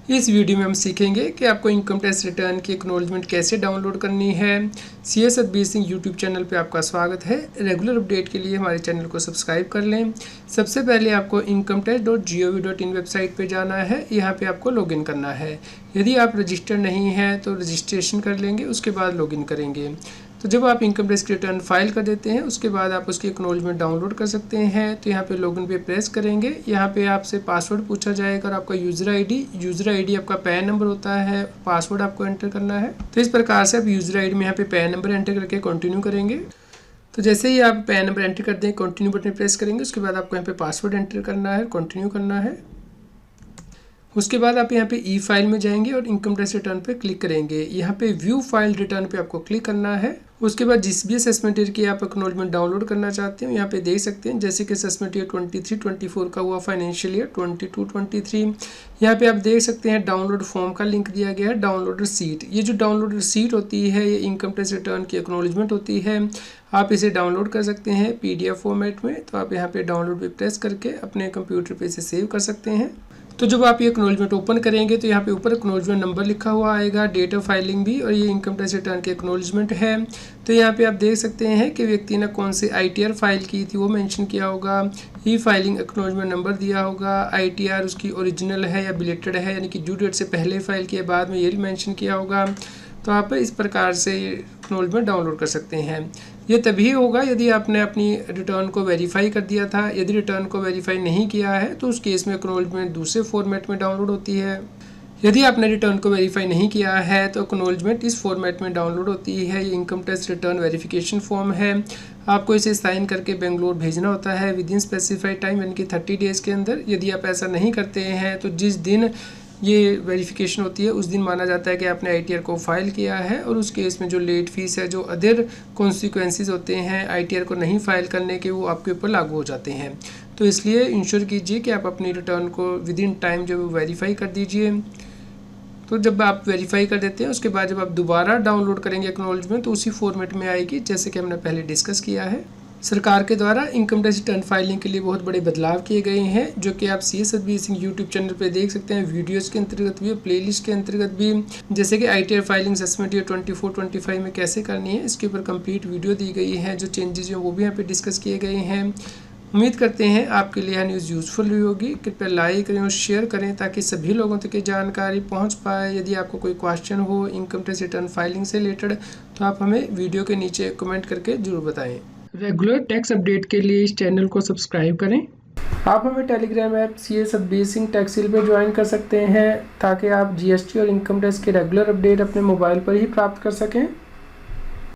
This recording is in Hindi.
इस वीडियो में हम सीखेंगे कि आपको इनकम टैक्स रिटर्न की एक्नॉलेजमेंट कैसे डाउनलोड करनी है। CS Satbir Singh YouTube channel पे आपका स्वागत है। रेगुलर अपडेट के लिए हमारे चैनल को सब्सक्राइब कर लें। सबसे पहले आपको incometax.gov.in वेबसाइट पे जाना है। यहाँ पे आपको लॉगिन करना है। यदि आप रजिस्टर नहीं हैं तो रजिस्ट्रेशन कर लेंगे, उसके बाद लॉगिन करेंगे। तो जब आप इनकम टैक्स रिटर्न फाइल कर देते हैं उसके बाद आप उसकी एक्नॉलेजमेंट डाउनलोड कर सकते हैं। तो यहाँ पे लॉगिन पे प्रेस करेंगे। यहाँ पे आपसे पासवर्ड पूछा जाएगा और आपका यूज़र आईडी आपका पैन नंबर होता है, पासवर्ड आपको एंटर करना है। तो इस प्रकार से आप यूज़र आईडी में यहाँ पे पैन नंबर एंटर करके कंटिन्यू करेंगे। तो जैसे ही आप पैन नंबर एंटर कर दें, कंटिन्यू बटन प्रेस करेंगे, उसके बाद आपको यहाँ पे पासवर्ड एंटर करना है, कंटिन्यू करना है। उसके बाद आप यहाँ पे ई फाइल में जाएंगे और इनकम टैक्स रिटर्न पे क्लिक करेंगे। यहाँ पे व्यू फाइल रिटर्न पे आपको क्लिक करना है। उसके बाद जिस भी असेसमेंट ईयर की आप एक्नॉलेजमेंट डाउनलोड करना चाहते हो यहाँ पे देख सकते हैं, जैसे कि असेसमेंट ईयर 23-24 का हुआ, फाइनेंशियल ईयर 22-23। यहाँ पे आप देख सकते हैं डाउनलोड फॉर्म का लिंक दिया गया है, डाउनलोड रिसीट। ये जो डाउनलोड रिसीट होती है ये इनकम टैक्स रिटर्न की एक्नॉलेजमेंट होती है। आप इसे डाउनलोड कर सकते हैं PDF फॉर्मेट में। तो आप यहाँ पे डाउनलोड पे प्रेस करके अपने कंप्यूटर पे इसे सेव कर सकते हैं। तो जब आप ये एक्नॉलेजमेंट ओपन करेंगे तो यहाँ पे ऊपर एक्नॉलेजमेंट नंबर लिखा हुआ आएगा, डेट ऑफ फाइलिंग भी, और ये इनकम टैक्स रिटर्न की एक्नॉलेजमेंट है। तो यहाँ पे आप देख सकते हैं कि व्यक्ति ने कौन सी ITR फाइल की थी वो मेंशन किया होगा, ई फाइलिंग एक्नॉलेजमेंट नंबर दिया होगा, ITR उसकी ओरिजिनल है या बिलेटेड है, यानी कि ड्यू डेट से पहले फाइल किया बाद में ये भी मेंशन किया होगा। तो आप इस प्रकार से एक्नॉलेजमेंट डाउनलोड कर सकते हैं। ये तभी होगा यदि आपने अपनी रिटर्न को वेरीफाई कर दिया था। यदि रिटर्न को वेरीफाई नहीं किया है तो उस केस में एक्नॉलेजमेंट दूसरे फॉर्मेट में डाउनलोड होती है। यदि आपने रिटर्न को वेरीफाई नहीं किया है तो एक्नॉलेजमेंट इस फॉर्मेट में डाउनलोड होती है। ये income tax return verification form है। आपको इसे साइन करके बेंगलोर भेजना होता है विद इन स्पेसिफाइड टाइम, यानी कि 30 डेज़ के अंदर। यदि आप ऐसा नहीं करते हैं तो जिस दिन ये वेरिफिकेशन होती है उस दिन माना जाता है कि आपने ITR को फाइल किया है, और उस केस में जो लेट फीस है, जो अदर कॉन्सिक्वेंसेस होते हैं ITR को नहीं फाइल करने के, वो आपके ऊपर लागू हो जाते हैं। तो इसलिए इंश्योर कीजिए कि आप अपनी रिटर्न को विद इन टाइम जो वेरीफाई कर दीजिए। तो जब आप वेरीफाई कर देते हैं उसके बाद जब आप दोबारा डाउनलोड करेंगे एक्नॉलेजमेंट तो उसी फॉर्मेट में आएगी जैसे कि हमने पहले डिस्कस किया है। सरकार के द्वारा इनकम टैक्स रिटर्न फाइलिंग के लिए बहुत बड़े बदलाव किए गए हैं, जो कि आप CS Satbir Singh YouTube channel पे देख सकते हैं, वीडियोस के अंतर्गत भी, प्लेलिस्ट के अंतर्गत भी। जैसे कि ITR फाइलिंग असेसमेंट ईयर 24-25 में कैसे करनी है, इसके ऊपर कंप्लीट वीडियो दी गई है। जो चेंजेस हैं वो भी यहाँ पे डिस्कस किए गए हैं। उम्मीद करते हैं आपके लिए यह न्यूज़ यूज़फुल हुई होगी। कृपया लाइक करें और शेयर करें ताकि सभी लोगों तक ये जानकारी पहुंच पाए। यदि आपको कोई क्वेश्चन हो इनकम टैक्स रिटर्न फाइलिंग से रिलेटेड तो आप हमें वीडियो के नीचे कमेंट करके जरूर बताएं। रेगुलर टैक्स अपडेट के लिए इस चैनल को सब्सक्राइब करें। आप हमें Telegram app CS Satbir Singh टैक्सिल पर ज्वाइन कर सकते हैं ताकि आप GST और इनकम टैक्स के रेगुलर अपडेट अपने मोबाइल पर ही प्राप्त कर सकें।